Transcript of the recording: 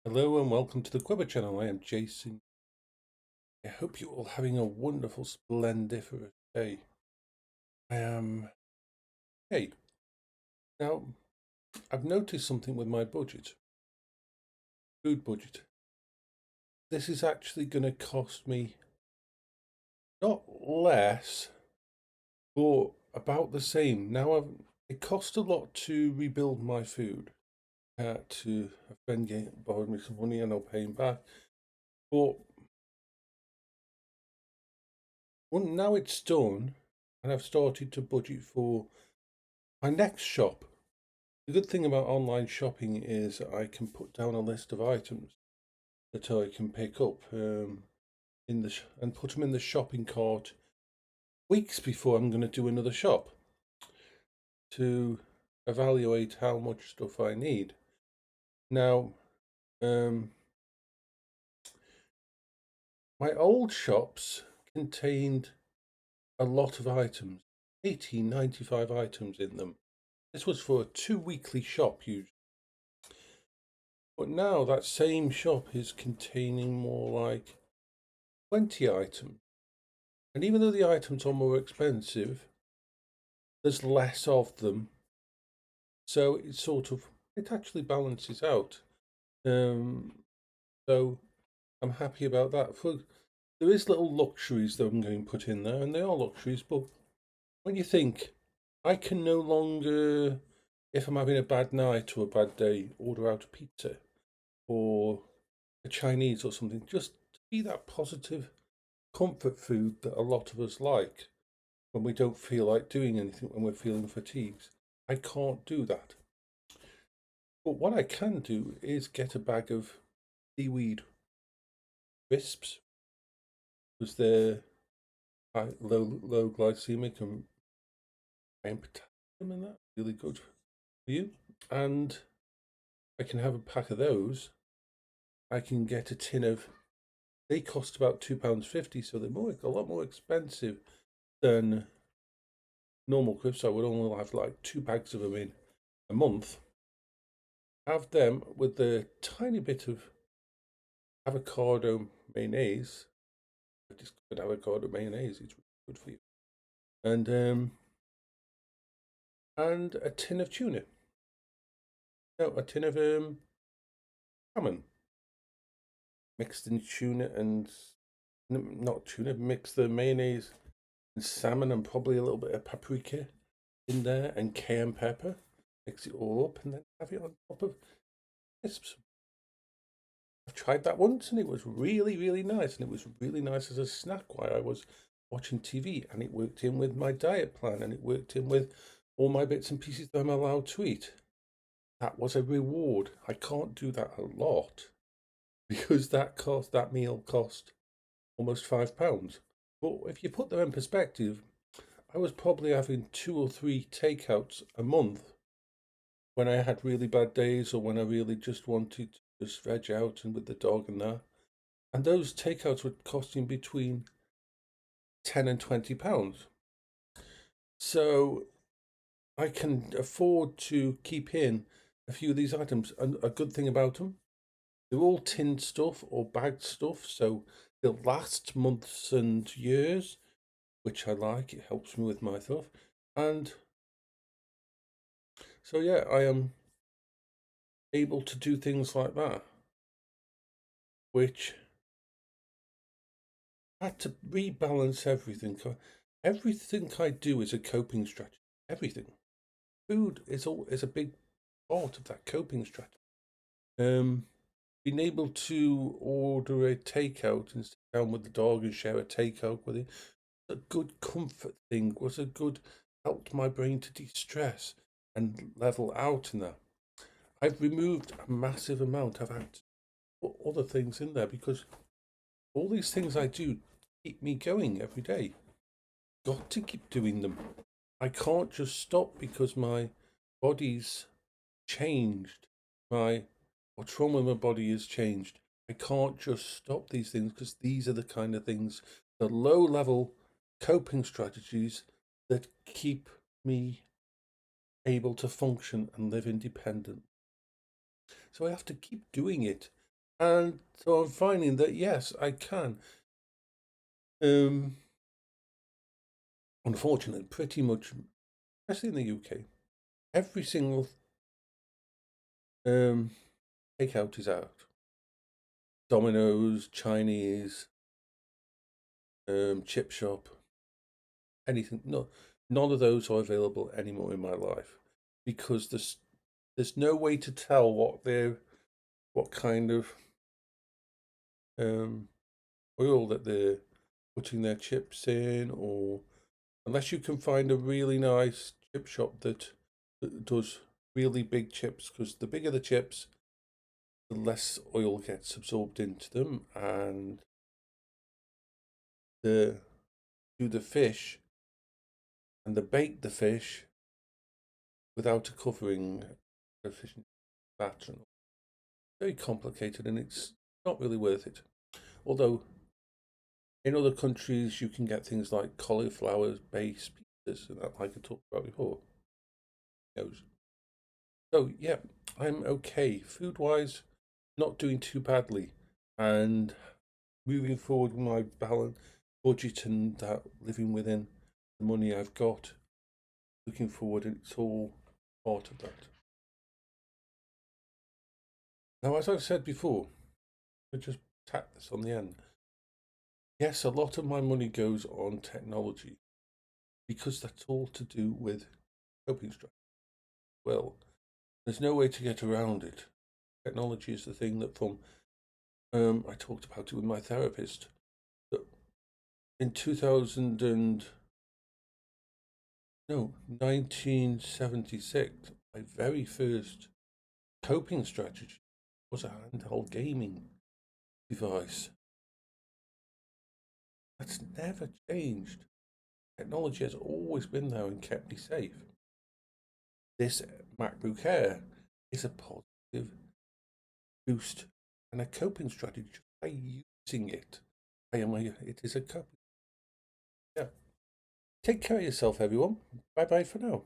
Hello and welcome to the Quiver channel. I am Jason. I hope you're all having a wonderful, splendiferous day. I am. Hey, now I've noticed something with my budget, food budget. This is actually going to cost me not less, but about the same. It cost a lot to rebuild my food. To a friend borrowed me some money and I'll pay him back. But now it's done, and I've started to budget for my next shop. The good thing about online shopping is I can put down a list of items that I can pick up and put them in the shopping cart weeks before I'm going to do another shop to evaluate how much stuff I need. Now, my old shops contained a lot of items, 95 items in them. This was for a 2-weekly shop usually. But now that same shop is containing more like 20 items. And even though the items are more expensive, there's less of them. So it actually balances out. So I'm happy about that. There is little luxuries that I'm going to put in there, and they are luxuries, but when you think, I can no longer, if I'm having a bad night or a bad day, order out a pizza or a Chinese or something, just to be that positive comfort food that a lot of us like when we don't feel like doing anything, when we're feeling fatigued. I can't do that. But what I can do is get a bag of seaweed crisps because they're low glycemic and high in potassium and that really good for you. And I can have a pack of those. I can get a tin of. They cost about £2.50, so they're a lot more expensive than normal crisps. I would only have like 2 bags of them in a month. Have them with a tiny bit of avocado mayonnaise. I just put avocado mayonnaise. It's really good for you. And a tin of tuna. No, a tin of salmon. Mixed in tuna and not tuna. Mix the mayonnaise and salmon and probably a little bit of paprika in there and cayenne pepper. Mix it all up and then have it on top of crisps. I've tried that once and it was really, really nice. And it was really nice as a snack while I was watching TV. And it worked in with my diet plan and it worked in with all my bits and pieces that I'm allowed to eat. That was a reward. I can't do that a lot because that meal cost almost £5. But if you put them in perspective, I was probably having 2 or 3 takeouts a month when I had really bad days or when I really just wanted to just veg out and with the dog and that. And those takeouts were costing between £10 and £20. So I can afford to keep in a few of these items. And a good thing about them, they're all tinned stuff or bagged stuff, so they'll last months and years, which I like. It helps me with my stuff. And so, yeah, I am able to do things like that, which I had to rebalance everything. Everything I do is a coping strategy. Everything. Food is a big part of that coping strategy. Being able to order a takeout and sit down with the dog and share a takeout with it was a good comfort thing, was a good helped my brain to de-stress and level out in that. I've removed a massive amount. I've had to put other things in there because all these things I do keep me going every day. Got to keep doing them. I can't just stop because my body's changed. What's wrong with my body has changed. I can't just stop these things because these are the kind of things, the low level coping strategies that keep me able to function and live independent. So I have to keep doing it And so I'm finding that yes, I can. Unfortunately, pretty much, especially in the UK, every single takeout is out. Domino's, Chinese, chip shop, anything. No, none of those are available anymore in my life because there's no way to tell what kind of oil that they're putting their chips in, or unless you can find a really nice chip shop that does really big chips, because the bigger the chips, the less oil gets absorbed into them, and the do the fish and the bake the fish without a covering, a fish fat, and very complicated, and it's not really worth it. Although in other countries you can get things like cauliflower based pizzas, and that, like I talked about before. So yeah, I'm okay food wise, not doing too badly, and moving forward with my balance budget and that, living within the money I've got, looking forward, and it's all part of that. Now, as I've said before, I just tack this on the end. Yes, a lot of my money goes on technology because that's all to do with coping strategy. Well, there's no way to get around it. Technology is the thing that, from I talked about it with my therapist, that in 2000 and no 1976, my very first coping strategy was a handheld gaming device. That's never changed. Technology has always been there and kept me safe. This MacBook Air is a positive boost and a coping strategy just by using it. It is a coping. Yeah. Take care of yourself, everyone. Bye bye for now.